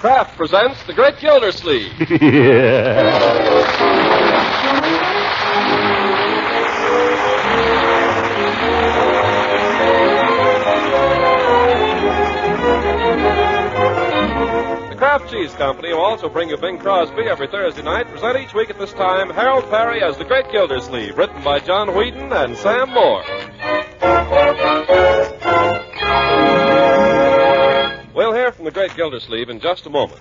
Kraft presents The Great Gildersleeves. The Kraft Cheese Company will also bring you Bing Crosby every Thursday night. Present each week at this time Harold Perry as The Great Gildersleeve, written by John Whedon and Sam Moore. We'll hear from The Great Gildersleeve in just a moment.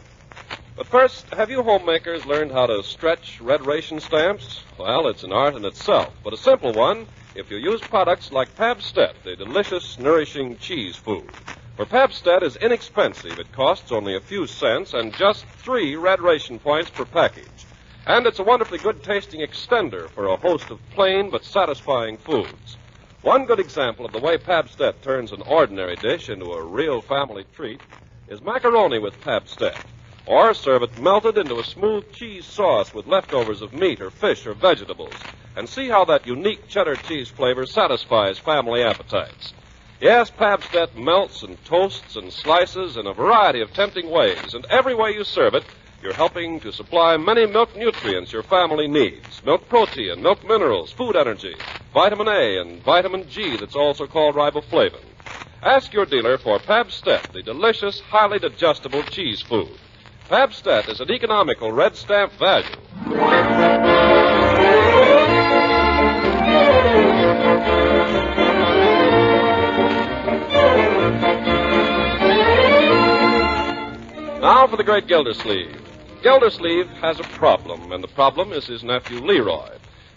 But first, have you homemakers learned how to stretch red ration stamps? Well, it's an art in itself, but a simple one if you use products like Pabstet, the delicious, nourishing cheese food. For Pabstet is inexpensive. It costs only a few cents and just 3 red ration points per package. And it's a wonderfully good-tasting extender for a host of plain but satisfying foods. One good example of the way Pabstet turns an ordinary dish into a real family treat is macaroni with Pabstet. Or serve it melted into a smooth cheese sauce with leftovers of meat or fish or vegetables. And see how that unique cheddar cheese flavor satisfies family appetites. Yes, Pabstet melts and toasts and slices in a variety of tempting ways. And every way you serve it, you're helping to supply many milk nutrients your family needs. Milk protein, milk minerals, food energy, vitamin A and vitamin G that's also called riboflavin. Ask your dealer for Pabstet, the delicious, highly digestible cheese food. Pabstet is an economical red stamp value. Now for the Great Gildersleeve. Gildersleeve has a problem, and the problem is his nephew Leroy.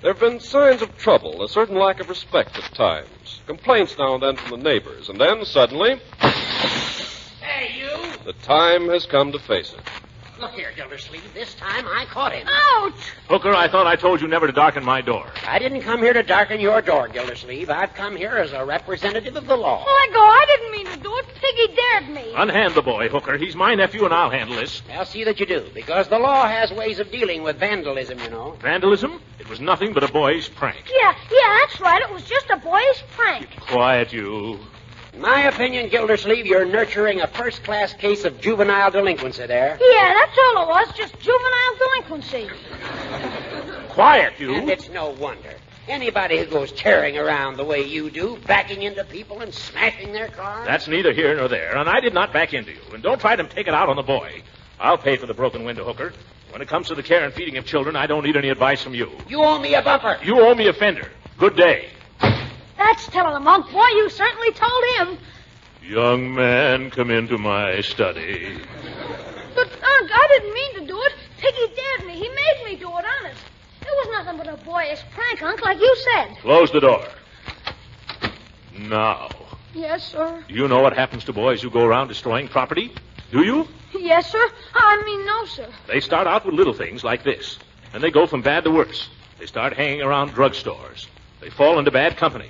There have been signs of trouble, a certain lack of respect at times, complaints now and then from the neighbors, and then suddenly... Hey, you! The time has come to face it. Look here, Gildersleeve. This time I caught him. Ouch! Hooker, I thought I told you never to darken my door. I didn't come here to darken your door, Gildersleeve. I've come here as a representative of the law. Let go. I didn't mean to do it. Piggy dared me. Unhand the boy, Hooker. He's my nephew, and I'll handle this. I'll see that you do, because the law has ways of dealing with vandalism, you know. Vandalism? It was nothing but a boy's prank. Yeah, that's right. It was just a boyish prank. Quiet, you. In my opinion, Gildersleeve, you're nurturing a first-class case of juvenile delinquency there. Yeah, that's all it was. Just juvenile delinquency. Quiet, you. And it's no wonder. Anybody who goes tearing around the way you do, backing into people and smashing their cars... That's neither here nor there, and I did not back into you. And don't try to take it out on the boy. I'll pay for the broken window, Hooker. When it comes to the care and feeding of children, I don't need any advice from you. You owe me a bumper. You owe me a fender. Good day. That's telling him, Unc. Boy, you certainly told him. Young man, come into my study. But, Unc, I didn't mean to do it. Piggy dared me. He made me do it, honest. It was nothing but a boyish prank, Unc, like you said. Close the door. Now, Yes, sir. you know what happens to boys who go around destroying property? Do you? Yes, sir. I mean, no, sir. They start out with little things like this, and they go from bad to worse. They start hanging around drugstores. They fall into bad company.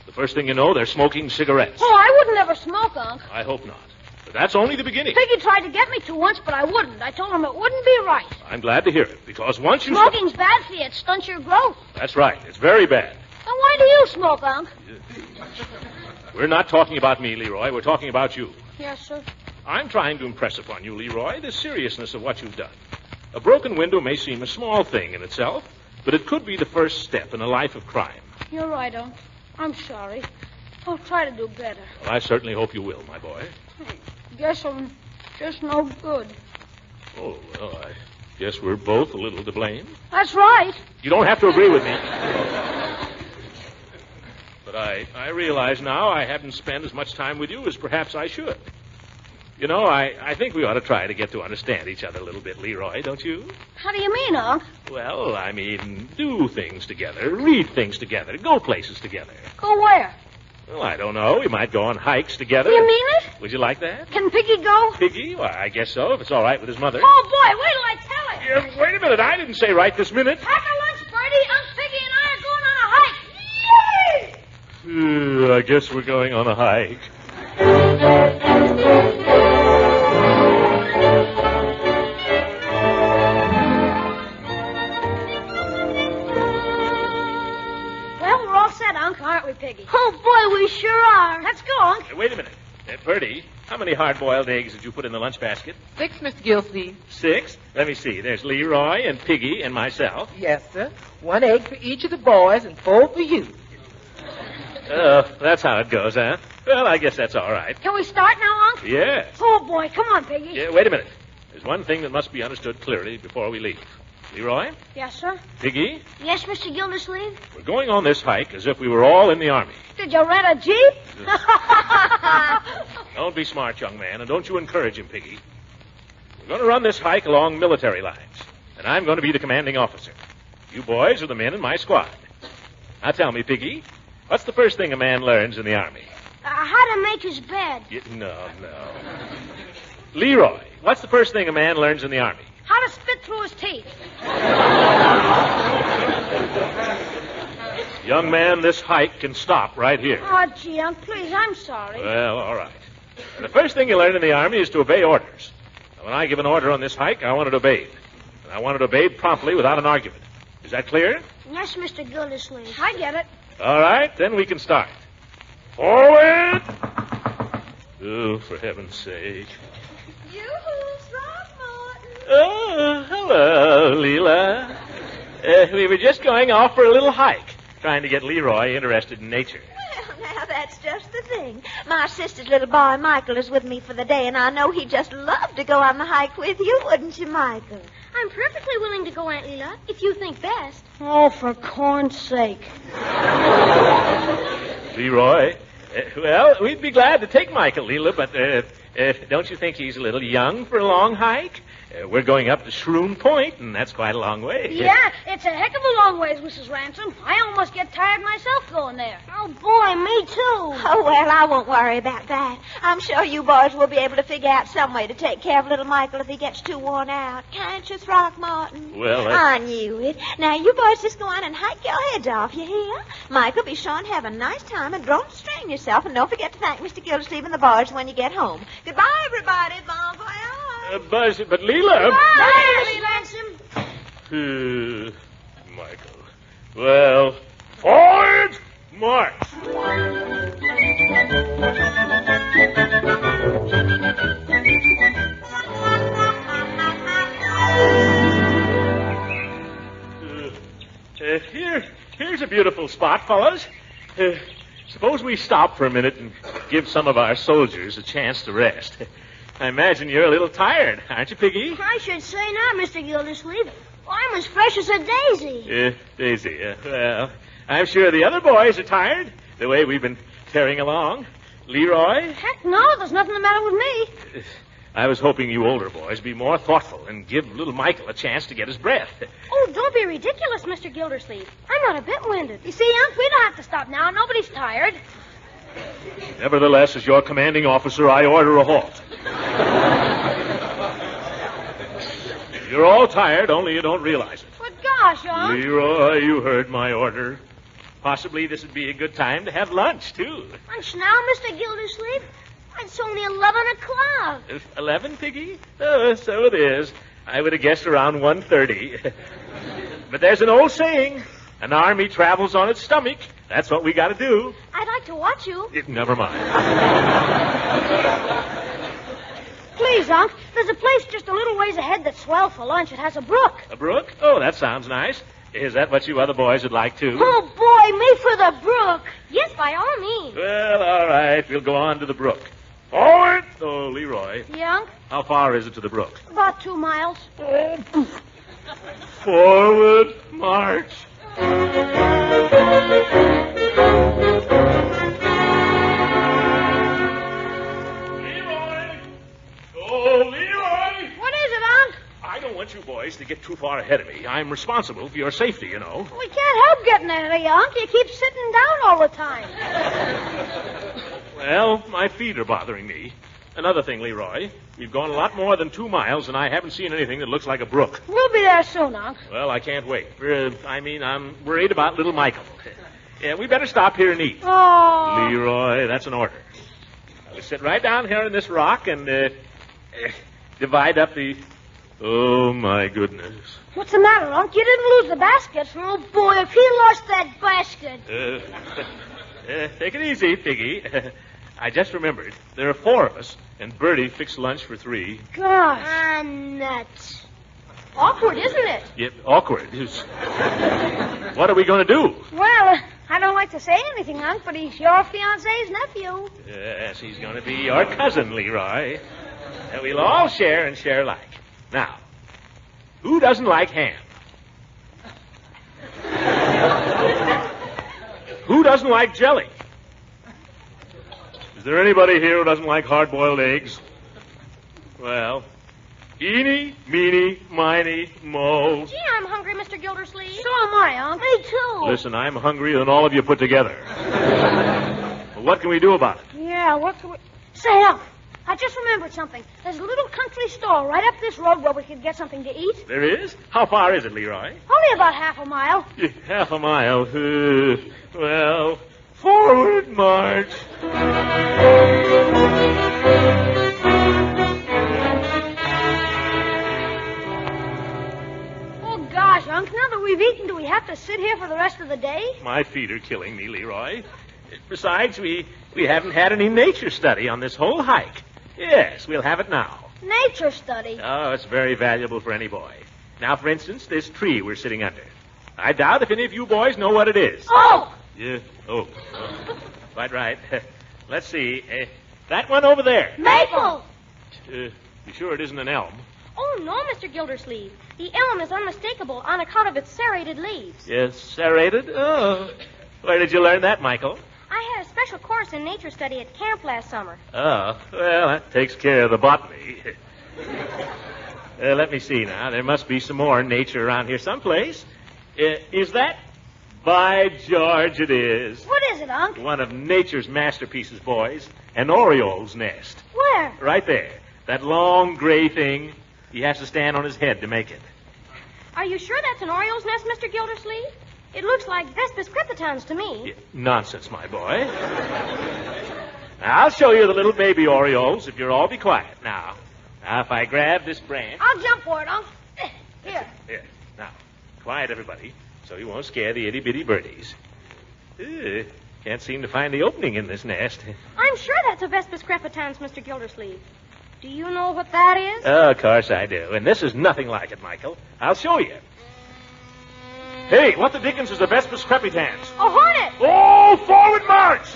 The first thing you know, they're smoking cigarettes. Oh, I wouldn't ever smoke, Unc. I hope not. But that's only the beginning. Piggy tried to get me to once, but I wouldn't. I told him it wouldn't be right. I'm glad to hear it, because once you... Smoking's bad for you. It stunts your growth. That's right. It's very bad. Then why do you smoke, Unc? We're not talking about me, Leroy. We're talking about you. Yes, sir. I'm trying to impress upon you, Leroy, the seriousness of what you've done. A broken window may seem a small thing in itself, but it could be the first step in a life of crime. You're right, Unc. I'm sorry. I'll try to do better. Well, I certainly hope you will, my boy. I guess I'm just no good. Oh, well, I guess we're both a little to blame. That's right. You don't have to agree with me. But I realize now I haven't spent as much time with you as perhaps I should. You know, I think we ought to try to get to understand each other a little bit, Leroy, don't you? How do you mean, Unc? Well, I mean, do things together, read things together, go places together. Go where? Well, I don't know. We might go on hikes together. You mean it? Would you like that? Can Piggy go? Piggy? Well, I guess so, if it's all right with his mother. Oh, boy, wait till I tell him. Yeah, wait a minute. I didn't say right this minute. After lunch, Bertie, Unc Piggy and I are going on a hike. Yay! I guess we're going on a hike. Well, we're all set, Unc, aren't we, Piggy? Oh, boy, we sure are. Let's go, Unc. Wait a minute. Bertie, how many hard-boiled eggs did you put in the lunch basket? 6, Mr. Gildersleeves. 6? Let me see. There's Leroy and Piggy and myself. Yes, sir. 1 egg for each of the boys and 4 for you. Oh, that's how it goes, huh? Well, I guess that's all right. Can we start now, Unc? Yes. Oh, boy, come on, Piggy. Yeah, wait a minute. There's one thing that must be understood clearly before we leave. Leroy? Yes, sir? Piggy? Yes, Mr. Gildersleeve? We're going on this hike as if we were all in the Army. Did you rent a Jeep? Don't be smart, young man, and don't you encourage him, Piggy. We're going to run this hike along military lines, and I'm going to be the commanding officer. You boys are the men in my squad. Now tell me, Piggy, what's the first thing a man learns in the Army? How to make his bed. No. Leroy, what's the first thing a man learns in the Army? How to spit through his teeth. Young man, this hike can stop right here. Oh, gee, Unc, please, I'm sorry. Well, all right. The first thing you learn in the Army is to obey orders. Now, when I give an order on this hike, I want it obeyed. And I want it obeyed promptly without an argument. Is that clear? Yes, Mr. Gildersleeve. I get it. All right, then we can start. Forward! Oh, for heaven's sake. Yoo-hoo, Throckmorton. Oh, hello, Leela. We were just going off for a little hike, trying to get Leroy interested in nature. Well, now, that's just the thing. My sister's little boy, Michael, is with me for the day, and I know he'd just love to go on the hike with you, wouldn't you, Michael? I'm perfectly willing to go, Aunt Leela, if you think best. Oh, for corn's sake. Leroy, well, we'd be glad to take Michael, Leela, but don't you think he's a little young for a long hike? We're going up to Shroom Point, and that's quite a long way. Yeah, it's a heck of a long ways, Mrs. Ransom. I almost get tired myself going there. Oh, boy, me too. Oh, well, I won't worry about that. I'm sure you boys will be able to figure out some way to take care of little Michael if he gets too worn out. Can't you, Throckmorton? Well, I knew it. Now, you boys just go on and hike your heads off, you hear? Michael, be sure and have a nice time, and don't strain yourself, and don't forget to thank Mr. Gildersleeve and the boys when you get home. Goodbye, everybody. Bon voyage. But Leela... Bye, Mrs. Ransom. Michael. Well, forward, march. Here's a beautiful spot, fellows. Suppose we stop for a minute and give some of our soldiers a chance to rest. I imagine you're a little tired, aren't you, Piggy? I should say not, Mr. Gildersleeve. I'm as fresh as a daisy. Daisy. Well, I'm sure the other boys are tired, the way we've been tearing along. Leroy? Heck no, there's nothing the matter with me. I was hoping you older boys be more thoughtful and give little Michael a chance to get his breath. Oh, don't be ridiculous, Mr. Gildersleeve. I'm not a bit winded. You see, Unc, we don't have to stop now. Nobody's tired. Nevertheless, as your commanding officer, I order a halt. You're all tired, only you don't realize it. But gosh, Unc. Leroy, you heard my order. Possibly this would be a good time to have lunch, too. Lunch now, Mr. Gildersleeve? It's only 11 o'clock. 11, Piggy? Oh, so it is. I would have guessed around 1:30. But there's an old saying, an army travels on its stomach. That's what we got to do. I'd like to watch you. Never mind. Please, Unc, there's a place just a little ways ahead that's swell for lunch. It has a brook. A brook? Oh, that sounds nice. Is that what you other boys would like, too? Oh, boy, me for the brook. Yes, by all means. Well, all right. We'll go on to the brook. Forward! Oh, Leroy. Yeah, Unc? How far is it to the brook? About 2 miles. Forward, march. Leroy! Oh, Leroy! What is it, Unc? I don't want you boys to get too far ahead of me. I'm responsible for your safety, you know. We can't help getting ahead of you, Unc. You keep sitting down all the time. Well, my feet are bothering me. Another thing, Leroy. We've gone a lot more than 2 miles, and I haven't seen anything that looks like a brook. We'll be there soon, Unc. Well, I can't wait. I'm worried about little Michael. Yeah, we better stop here and eat. Oh. Leroy, that's an order. We'll sit right down here in this rock and divide up the... Oh, my goodness. What's the matter, Unc? You didn't lose the basket. Oh, boy, if he lost that basket. Take it easy, Piggy. I just remembered. There are 4 of us, and Bertie fixed lunch for 3. Gosh. Nuts. Awkward, isn't it? Yep, awkward. What are we going to do? Well, I don't like to say anything, Unc, but he's your fiance's nephew. Yes, he's going to be your cousin, Leroy. And we'll all share and share alike. Now, who doesn't like ham? Who doesn't like jelly? Is there anybody here who doesn't like hard-boiled eggs? Well, eeny, meeny, miny, moe. Gee, I'm hungry, Mr. Gildersleeve. So am I, Unc. Me too. Listen, I'm hungrier than all of you put together. Well, what can we do about it? Yeah, what can we... Say, Unc, I just remembered something. There's a little country store right up this road where we could get something to eat. There is? How far is it, Leroy? Only about half a mile. Half a mile. Well, forward march. Oh, gosh, Unc, now that we've eaten, do we have to sit here for the rest of the day? My feet are killing me, Leroy. Besides, we haven't had any nature study on this whole hike. Yes, we'll have it now. Nature study. Oh, it's very valuable for any boy. Now, for instance, this tree we're sitting under. I doubt if any of you boys know what it is. Oh! Yeah. Oh. Quite right. Let's see. That one over there. Maple! You sure it isn't an elm? Oh, no, Mr. Gildersleeve. The elm is unmistakable on account of its serrated leaves. Yes, serrated? Oh. Where did you learn that, Michael? I had a special course in nature study at camp last summer. Oh, well, that takes care of the botany. Let me see now. There must be some more nature around here someplace. Is that? By George, it is. What is it, Unc? One of nature's masterpieces, boys. An oriole's nest. Where? Right there. That long gray thing. He has to stand on his head to make it. Are you sure that's an oriole's nest, Mr. Gildersleeve? It looks like Vespas crepitans to me. Yeah, nonsense, my boy. Now, I'll show you the little baby orioles if you'll all be quiet. Now, if I grab this branch... I'll jump for it, Unc. Here. Here. Now, quiet, everybody, so you won't scare the itty-bitty birdies. Can't seem to find the opening in this nest. I'm sure that's a Vespas crepitans, Mr. Gildersleeve. Do you know what that is? Oh, of course I do. And this is nothing like it, Michael. I'll show you. Hey, what the dickens is a Vespas crepitans? A hornet! Oh, forward march!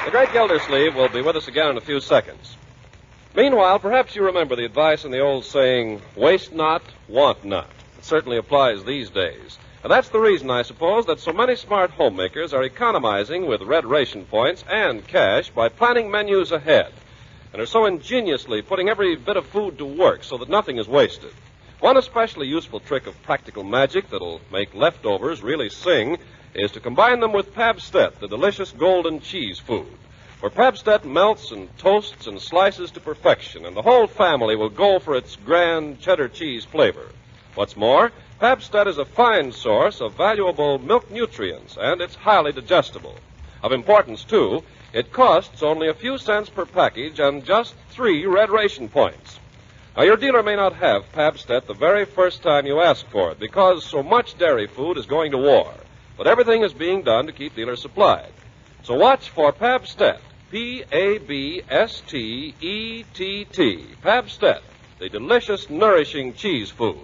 The great Gildersleeve will be with us again in a few seconds. Meanwhile, perhaps you remember the advice in the old saying, waste not, want not. It certainly applies these days. And that's the reason, I suppose, that so many smart homemakers are economizing with red ration points and cash by planning menus ahead, and are so ingeniously putting every bit of food to work so that nothing is wasted. One especially useful trick of practical magic that'll make leftovers really sing is to combine them with Pabstet, the delicious golden cheese food. For Pabstet melts and toasts and slices to perfection, and the whole family will go for its grand cheddar cheese flavor. What's more, Pabstet is a fine source of valuable milk nutrients, and it's highly digestible. Of importance, too, it costs only a few cents per package and just 3 red ration points. Now, your dealer may not have Pabstet the very first time you ask for it because so much dairy food is going to war, but everything is being done to keep dealers supplied. So watch for Pabstet, P-A-B-S-T-E-T-T, Pabstet, the delicious, nourishing cheese food.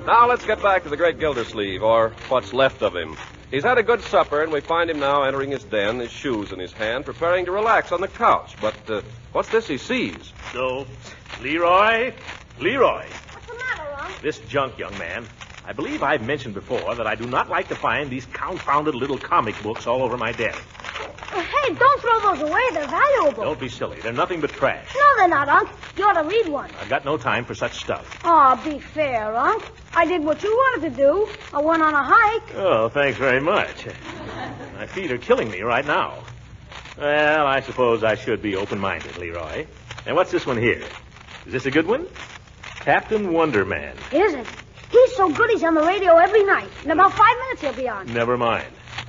Now let's get back to the great Gildersleeve, or what's left of him. He's had a good supper, and we find him now entering his den, his shoes in his hand, preparing to relax on the couch. But what's this he sees? So, Leroy? What's the matter, Unc? This junk, young man. I believe I've mentioned before that I do not like to find these confounded little comic books all over my desk. Hey, don't throw those away. They're valuable. Don't be silly. They're nothing but trash. No, they're not, Unc. You ought to read one. I've got no time for such stuff. Oh, be fair, Unc. I did what you wanted to do. I went on a hike. Oh, thanks very much. My feet are killing me right now. Well, I suppose I should be open-minded, Leroy. And what's this one here? Is this a good one? Captain Wonderman. Is it? He's so good he's on the radio every night. In about 5 minutes he'll be on. Never mind.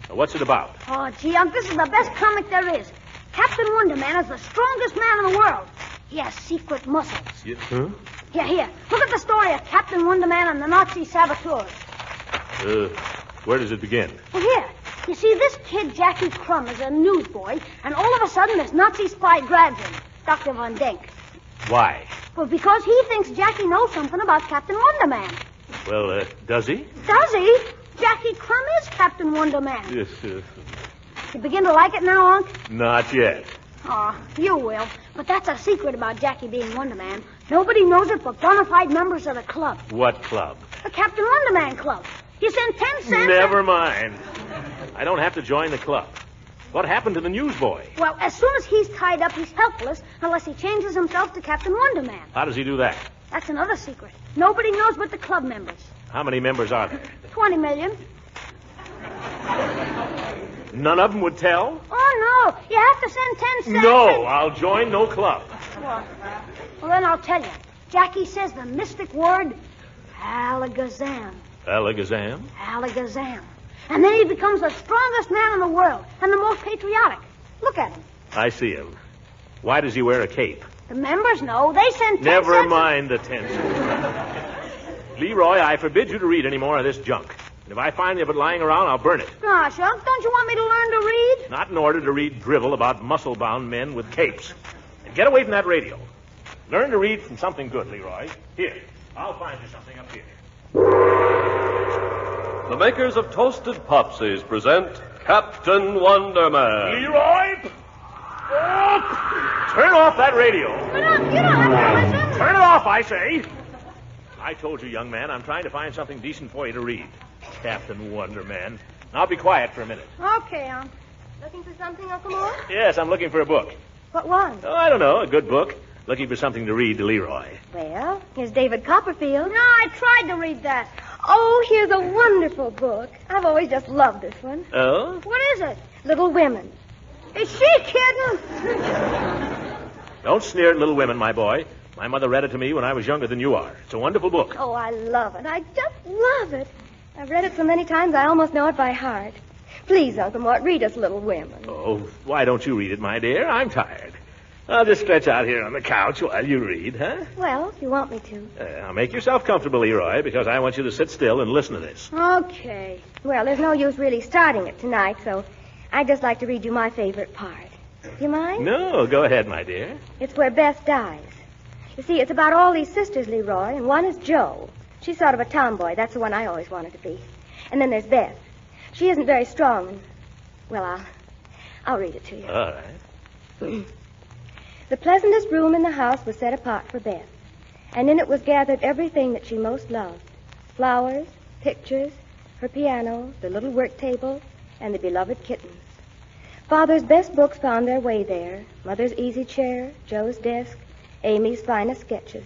Now, what's it about? Oh, gee, Unc, this is the best comic there is. Captain Wonder Man is the strongest man in the world. He has secret muscles. Huh? Here. Look at the story of Captain Wonder Man and the Nazi saboteurs. Where does it begin? Well, here. You see, this kid, Jackie Crumb, is a newsboy, and all of a sudden this Nazi spy grabs him, Dr. Von Denk. Why? Well, because he thinks Jackie knows something about Captain Wonder Man. Well, does he? Does he? Jackie Crumb is Captain Wonder Man. Yes, You begin to like it now, Unc? not yet. Oh, you will. But that's a secret about Jackie being Wonder Man. Nobody knows it but bona fide members of the club. What club? The Captain Wonder Man Club. You send 10 cents... Never mind. I don't have to join the club. What happened to the newsboy? Well, as soon as he's tied up, he's helpless unless he changes himself to Captain Wonder Man. How does he do that? That's another secret. Nobody knows but the club members. How many members are there? 20 million. None of them would tell? Oh, no. You have to send 10 cents. No, I'll join no club. Well, then I'll tell you. Jackie says the mystic word, Alakazam. Alakazam? Alakazam. And then he becomes the strongest man in the world and the most patriotic. Look at him. I see him. Why does he wear a cape? The members know. They send 10 Never cents. mind the 10 cents. Leroy, I forbid you to read any more of this junk. And if I find of it lying around, I'll burn it. Gosh, Unc, don't you want me to learn to read? Not in order to read drivel about muscle-bound men with capes. And get away from that radio. Learn to read from something good, Leroy. Here, I'll find you something up here. The makers of Toasted Popsies present Captain Wonder Man. Leroy! Oh! Turn off that radio. But, Unc, you don't have to listen. Turn it off, I say. I told you, young man, I'm trying to find something decent for you to read. Captain Wonder Man. Now be quiet for a minute. Okay, Unc. Looking for something, Uncle Mort? Yes, I'm looking for a book. What one? Oh, I don't know, a good book. Looking for something to read to Leroy. Well, here's David Copperfield. No, I tried to read that. Oh, here's a wonderful book. I've always just loved this one. Oh? What is it? Little Women. Is she kidding? Don't sneer at Little Women, my boy. My mother read it to me when I was younger than you are. It's a wonderful book. Oh, I love it. I just love it. I've read it so many times I almost know it by heart. Please, Uncle Mort, read us Little Women. Oh, why don't you read it, my dear? I'm tired. I'll just stretch out here on the couch while you read, huh? Well, if you want me to. Now, make yourself comfortable, Leroy, because I want you to sit still and listen to this. Okay. Well, there's no use really starting it tonight, so I'd just like to read you my favorite part. Do you mind? No, go ahead, my dear. It's where Beth dies. You see, it's about all these sisters, Leroy, and one is Jo. She's sort of a tomboy. That's the one I always wanted to be. And then there's Beth. She isn't very strong. And, well, I'll read it to you. All right. The pleasantest room in the house was set apart for Beth, and in it was gathered everything that she most loved. Flowers, pictures, her piano, the little work table, and the beloved kittens. Father's best books found their way there, Mother's easy chair, Joe's desk, Amy's finest sketches.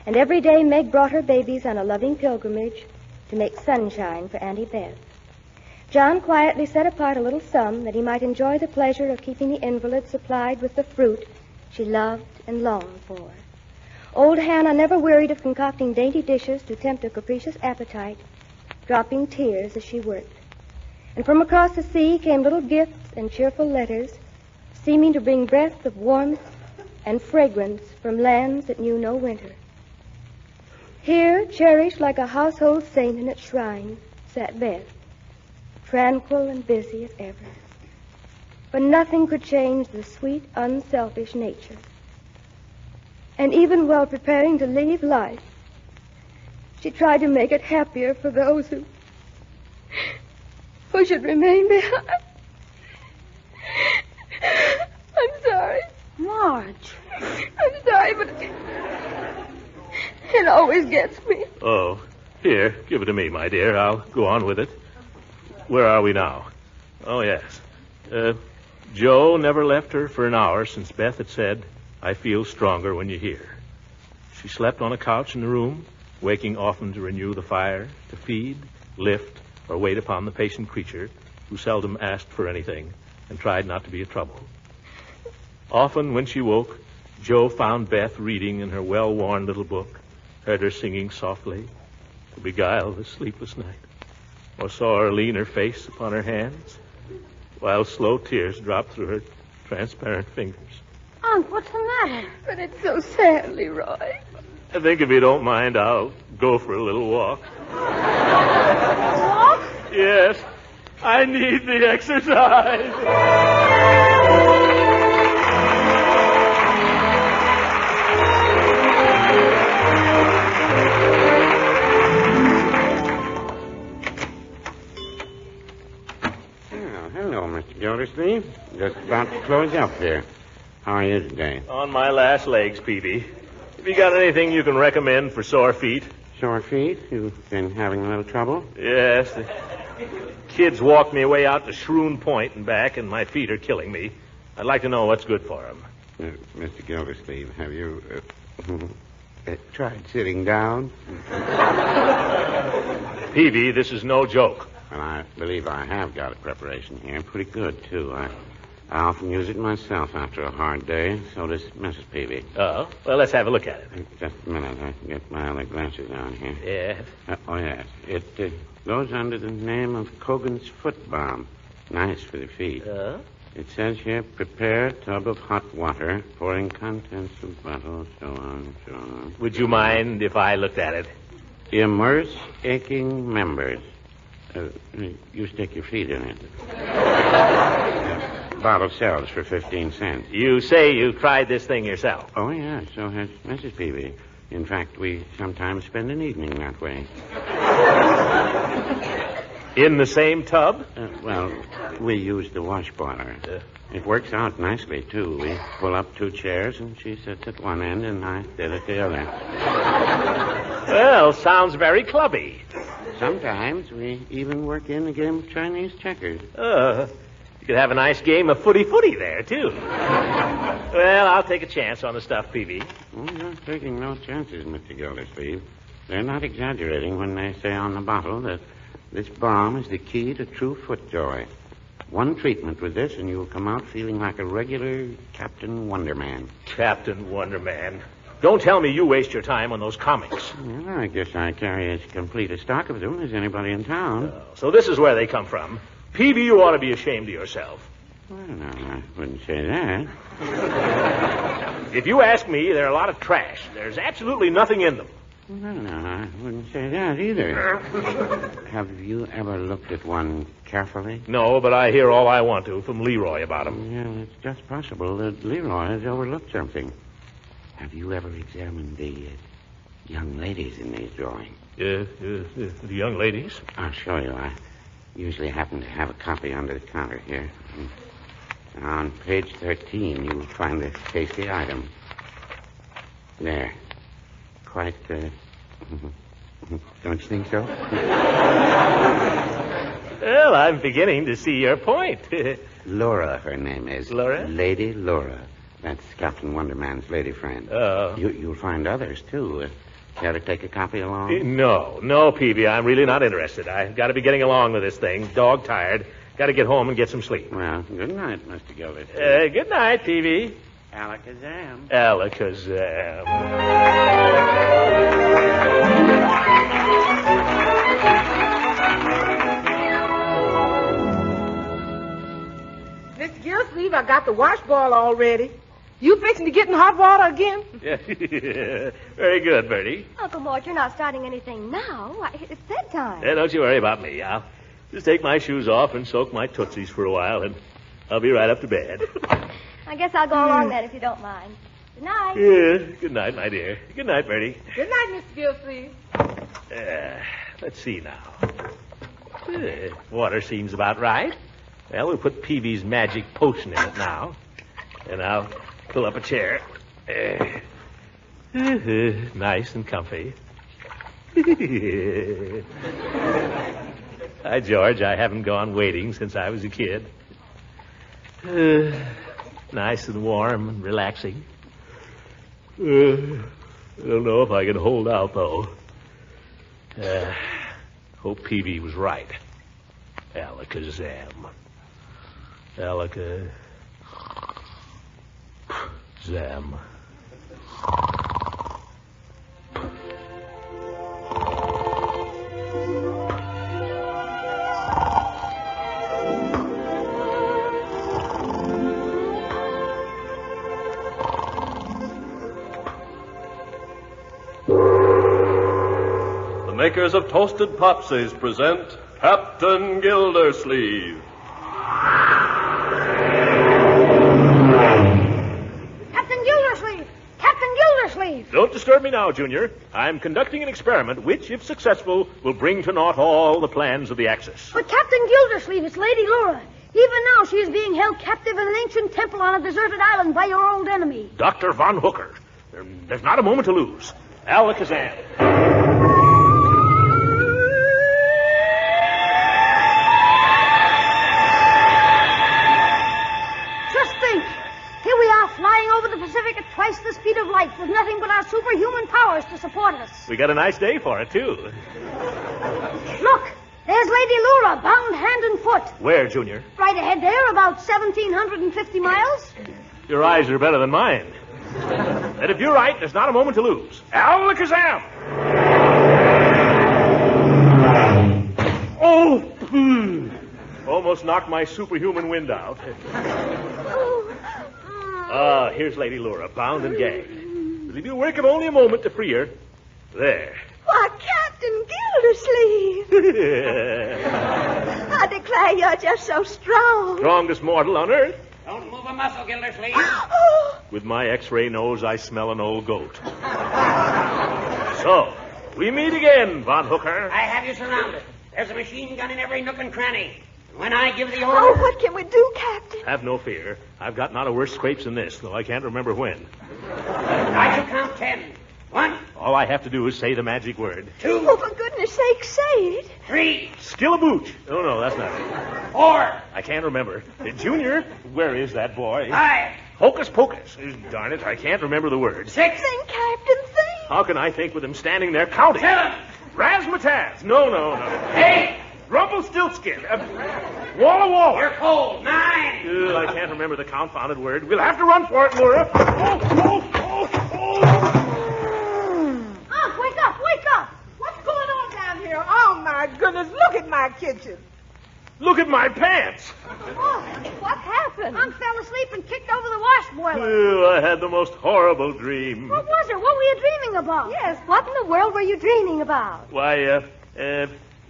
And every day Meg brought her babies on a loving pilgrimage to make sunshine for Auntie Beth. John quietly set apart a little sum that he might enjoy the pleasure of keeping the invalid supplied with the fruit she loved and longed for. Old Hannah never wearied of concocting dainty dishes to tempt a capricious appetite, dropping tears as she worked. And from across the sea came little gifts and cheerful letters, seeming to bring breaths of warmth and fragrance from lands that knew no winter. Here, cherished like a household saint in its shrine, sat Beth, tranquil and busy as ever. But nothing could change the sweet, unselfish nature. And even while preparing to leave life, she tried to make it happier for those who should remain behind. I'm sorry. Marge. I'm sorry, but it always gets me. Oh, here, give it to me, my dear. I'll go on with it. Where are we now? Oh, yes. Joe never left her for an hour since Beth had said, "I feel stronger when you're here." She slept on a couch in the room, waking often to renew the fire, to feed, lift, or wait upon the patient creature who seldom asked for anything and tried not to be a trouble. Often when she woke, Joe found Beth reading in her well-worn little book, heard her singing softly, to beguile the sleepless night, or saw her lean her face upon her hands, while slow tears dropped through her transparent fingers. Unc, what's the matter? But it's so sad, Leroy. I think if you don't mind, I'll go for a little walk. Walk? Yes, I need the exercise. Hello, Mr. Gildersleeves. Just about to close up here. How are you today? On my last legs, Peavy. Have you got anything you can recommend for sore feet? Sore feet? You've been having a little trouble? Yes. The kids walked me away out to Shroon Point and back, and my feet are killing me. I'd like to know what's good for them. Mr. Gildersleeve, have you tried sitting down? Peavy, this is no joke. Well, I believe I have got a preparation here. Pretty good, too. I often use it myself after a hard day. So does Mrs. Peavy. Oh? Well, let's have a look at it. Just a minute. I can get my other glasses on here. Yes. Oh, yes. It goes under the name of Cogan's Foot Balm. Nice for the feet. It says here, prepare a tub of hot water, pouring contents of bottle, so on, so on. Would you mind if I looked at it? Immerse aching members. You stick your feet in it. Bottle sells for 15 cents. You say you tried this thing yourself. Oh, yeah, so has Mrs. Peavy. In fact, we sometimes spend an evening that way. In the same tub? Well, we use the wash boiler. It works out nicely, too. We pull up 2 chairs, and she sits at one end, and I sit at the other. Well, sounds very clubby. Sometimes we even work in a game of Chinese checkers. You could have a nice game of footy-footy there, too. Well, I'll take a chance on the stuff, Peavy. Oh, you're taking no chances, Mr. Gildersleeve. They're not exaggerating when they say on the bottle that this balm is the key to true foot joy. One treatment with this, and you'll come out feeling like a regular Captain Wonderman. Captain Wonderman. Don't tell me you waste your time on those comics. Well, I guess I carry as complete a stock of them as anybody in town. So this is where they come from. Peavy, you ought to be ashamed of yourself. Well, no, I wouldn't say that. If you ask me, they're a lot of trash. There's absolutely nothing in them. Well, no, I wouldn't say that either. Have you ever looked at one carefully? No, but I hear all I want to from Leroy about them. Yeah, it's just possible that Leroy has overlooked something. Have you ever examined the young ladies in these drawings? The young ladies? I'll show you. I usually happen to have a copy under the counter here. On page 13, you'll find a tasty item. There. Quite, don't you think so? Well, I'm beginning to see your point. Laura, her name is. Laura? Lady Laura. That's Captain Wonderman's lady friend. Oh. You'll find others, too. Care to take a copy along? No, Peavy. I'm really not interested. I've got to be getting along with this thing. Dog tired. Got to get home and get some sleep. Well, good night, Mr. Gildersleeve. Good night, Peavy. Alakazam. Alakazam. Mr. Gildersleeve, I got the wash ball already. You fixing to get in hot water again? Yeah. Very good, Bertie. Uncle Mort, you're not starting anything now. Why, it's bedtime. Don't you worry about me. I'll just take my shoes off and soak my tootsies for a while, and I'll be right up to bed. I guess I'll go along then if you don't mind. Good night. Yeah. Good night, my dear. Good night, Bertie. Good night, Mr. Gildersleeve. Let's see now. Water seems about right. Well, we'll put Peavy's magic potion in it now. And I'll pull up a chair. Nice and comfy. Hi, George. I haven't gone wading since I was a kid. Nice and warm and relaxing. I don't know if I can hold out, though. Hope Peavy was right. Alakazam. Alakazam. makers of Toasted Popsies present Captain Gildersleeves. Captain Gildersleeves! Captain Gildersleeves! Don't disturb me now, Junior. I'm conducting an experiment which, if successful, will bring to naught all the plans of the Axis. But Captain Gildersleeves, it's Lady Laura. Even now she is being held captive in an ancient temple on a deserted island by your old enemy. Dr. Von Hooker. There's not a moment to lose. Alakazam. Just think. Here we are flying over the Pacific at twice the speed of light with nothing but our superhuman powers to support us. We got a nice day for it, too. Look, there's Lady Laura, bound hand and foot. Where, Junior? Right ahead there, about 1,750 miles. Your eyes are better than mine. And if you're right, there's not a moment to lose. Alakazam! Oh! Almost knocked my superhuman wind out. Here's Lady Laura, bound and gagged. But if you work him only a moment to free her, there. Why, Captain Gildersleeves! I declare you're just so strong. Strongest mortal on earth. Don't move a muscle, Gildersleeves. With my X-ray nose, I smell an old goat. So, we meet again, Von Hooker. I have you surrounded. There's a machine gun in every nook and cranny. When I give the order... Oh, what can we do, Captain? Have no fear. I've got not a worse scrapes than this, though I can't remember when. I shall count 10. 1. All I have to do is say the magic word. 2. Oh, for goodness sake, say it. 3. Skillabooch. Oh, no, that's not it. 4. I can't remember. Junior, where is that boy? 5. Hocus pocus. Darn it, I can't remember the word. 6. Think, Captain, think. How can I think with him standing there counting? 7. Razzmatazz. No. 8. Rumpelstiltskin. Walla Walla. You're cold. 9. I can't remember the confounded word. We'll have to run for it, Laura. Oh. Unc, wake up! What's going on down here? Oh, my goodness, look at my kitchen. Look at my pants. Oh, what happened? Unc fell asleep and kicked over the wash boiler. Oh, I had the most horrible dream. What was it? What were you dreaming about? Yes, what in the world were you dreaming about? Why,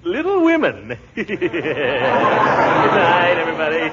Little Women. Good night, everybody.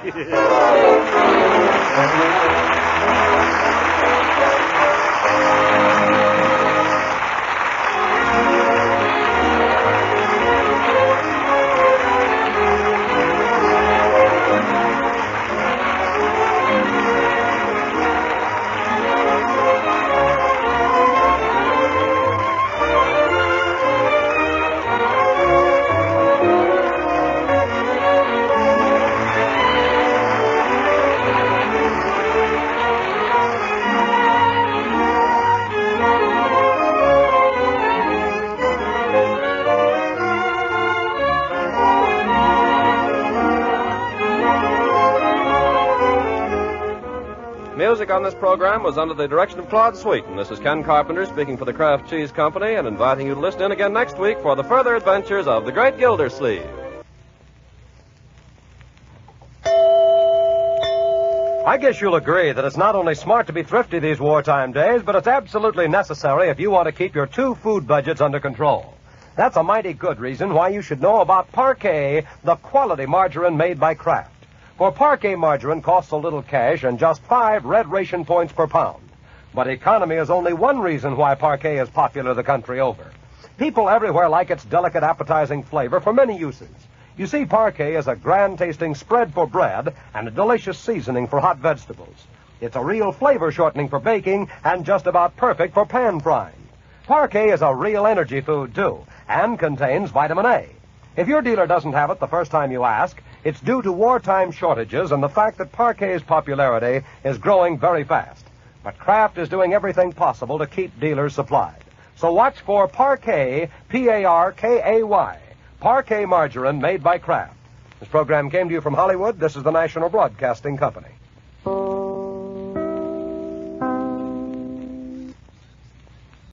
Music on this program was under the direction of Claude Sweeten. This is Ken Carpenter speaking for the Kraft Cheese Company and inviting you to listen in again next week for the further adventures of the great Gildersleeve. I guess you'll agree that it's not only smart to be thrifty these wartime days, but it's absolutely necessary if you want to keep your two food budgets under control. That's a mighty good reason why you should know about Parquet, the quality margarine made by Kraft. For Parquet margarine costs a little cash and just 5 red ration points per pound. But economy is only one reason why Parquet is popular the country over. People everywhere like its delicate, appetizing flavor for many uses. You see, Parquet is a grand-tasting spread for bread and a delicious seasoning for hot vegetables. It's a real flavor-shortening for baking and just about perfect for pan frying. Parquet is a real energy food, too, and contains vitamin A. If your dealer doesn't have it the first time you ask, it's due to wartime shortages and the fact that Parquet's popularity is growing very fast. But Kraft is doing everything possible to keep dealers supplied. So watch for Parquet, P-A-R-K-A-Y, Parquet margarine made by Kraft. This program came to you from Hollywood. This is the National Broadcasting Company.